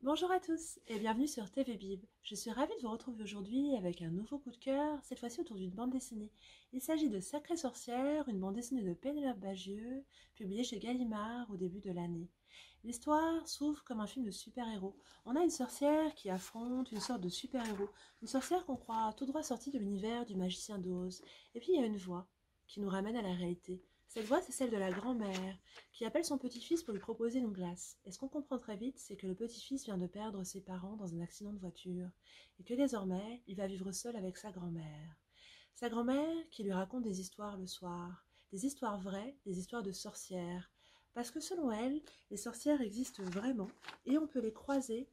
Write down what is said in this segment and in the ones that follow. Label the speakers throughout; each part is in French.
Speaker 1: Bonjour à tous et bienvenue sur TV Bib. Je suis ravie de vous retrouver aujourd'hui avec un nouveau coup de cœur, cette fois-ci autour d'une bande dessinée. Il s'agit de Sacrée Sorcière, une bande dessinée de Pénélope Bagieux, publiée chez Gallimard au début de l'année. L'histoire s'ouvre comme un film de super-héros. On a une sorcière qui affronte une sorte de super-héros, une sorcière qu'on croit tout droit sortie de l'univers du magicien d'Oz. Et puis il y a une voix qui nous ramène à la réalité. Cette voix, c'est celle de la grand-mère, qui appelle son petit-fils pour lui proposer une glace. Et ce qu'on comprend très vite, c'est que le petit-fils vient de perdre ses parents dans un accident de voiture, et que désormais, il va vivre seul avec sa grand-mère. Sa grand-mère qui lui raconte des histoires le soir, des histoires vraies, des histoires de sorcières, parce que selon elle, les sorcières existent vraiment, et on peut les croiser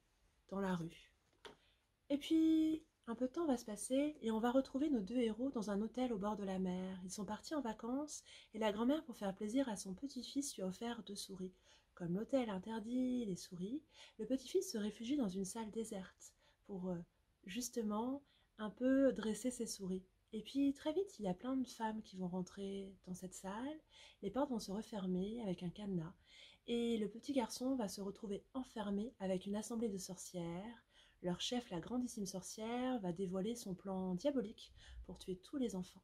Speaker 1: dans la rue. Et puis, un peu de temps va se passer et on va retrouver nos deux héros dans un hôtel au bord de la mer. Ils sont partis en vacances et la grand-mère, pour faire plaisir à son petit-fils, lui a offert 2 souris. Comme l'hôtel interdit les souris, le petit-fils se réfugie dans une salle déserte pour justement un peu dresser ses souris. Et puis très vite, il y a plein de femmes qui vont rentrer dans cette salle, les portes vont se refermer avec un cadenas et le petit garçon va se retrouver enfermé avec une assemblée de sorcières. Leur chef, la grandissime sorcière, va dévoiler son plan diabolique pour tuer tous les enfants.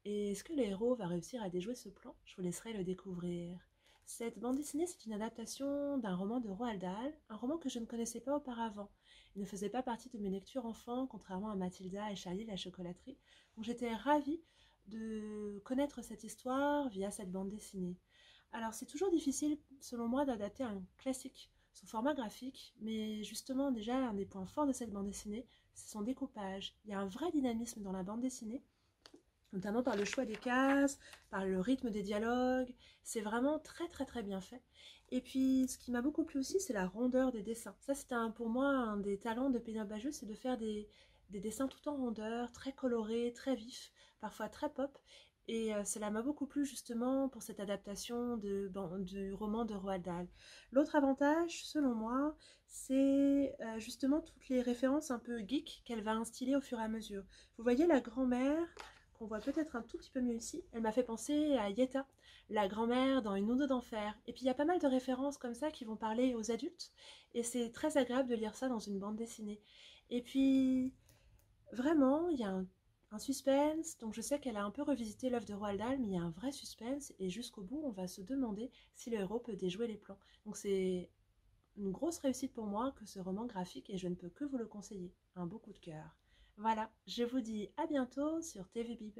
Speaker 1: Et est-ce que le héros va réussir à déjouer ce plan? Je vous laisserai le découvrir. Cette bande dessinée, c'est une adaptation d'un roman de Roald Dahl, un roman que je ne connaissais pas auparavant. Il ne faisait pas partie de mes lectures enfants, contrairement à Mathilda et Charlie la chocolaterie. Donc j'étais ravie de connaître cette histoire via cette bande dessinée. Alors c'est toujours difficile, selon moi, d'adapter un classique sous format graphique, mais justement déjà un des points forts de cette bande dessinée, c'est son découpage. Il y a un vrai dynamisme dans la bande dessinée, notamment par le choix des cases, par le rythme des dialogues. C'est vraiment très bien fait. Et puis ce qui m'a beaucoup plu aussi, c'est la rondeur des dessins. Ça, c'est pour moi un des talents de Pénélope Bagieux, c'est de faire des dessins tout en rondeur, très colorés, très vifs, parfois très pop. Et cela m'a beaucoup plu justement pour cette adaptation du roman de Roald Dahl. L'autre avantage, selon moi, c'est justement toutes les références un peu geek qu'elle va instiller au fur et à mesure. Vous voyez la grand-mère, qu'on voit peut-être un tout petit peu mieux ici, elle m'a fait penser à Yetta, la grand-mère dans Une onde d'enfer. Et puis il y a pas mal de références comme ça qui vont parler aux adultes, et c'est très agréable de lire ça dans une bande dessinée. Et puis, vraiment, il y a un suspense, donc je sais qu'elle a un peu revisité l'œuvre de Roald Dahl, mais il y a un vrai suspense, et jusqu'au bout, on va se demander si le héros peut déjouer les plans. Donc c'est une grosse réussite pour moi que ce roman graphique, et je ne peux que vous le conseiller. Un beau coup de cœur. Voilà, je vous dis à bientôt sur TV Bib.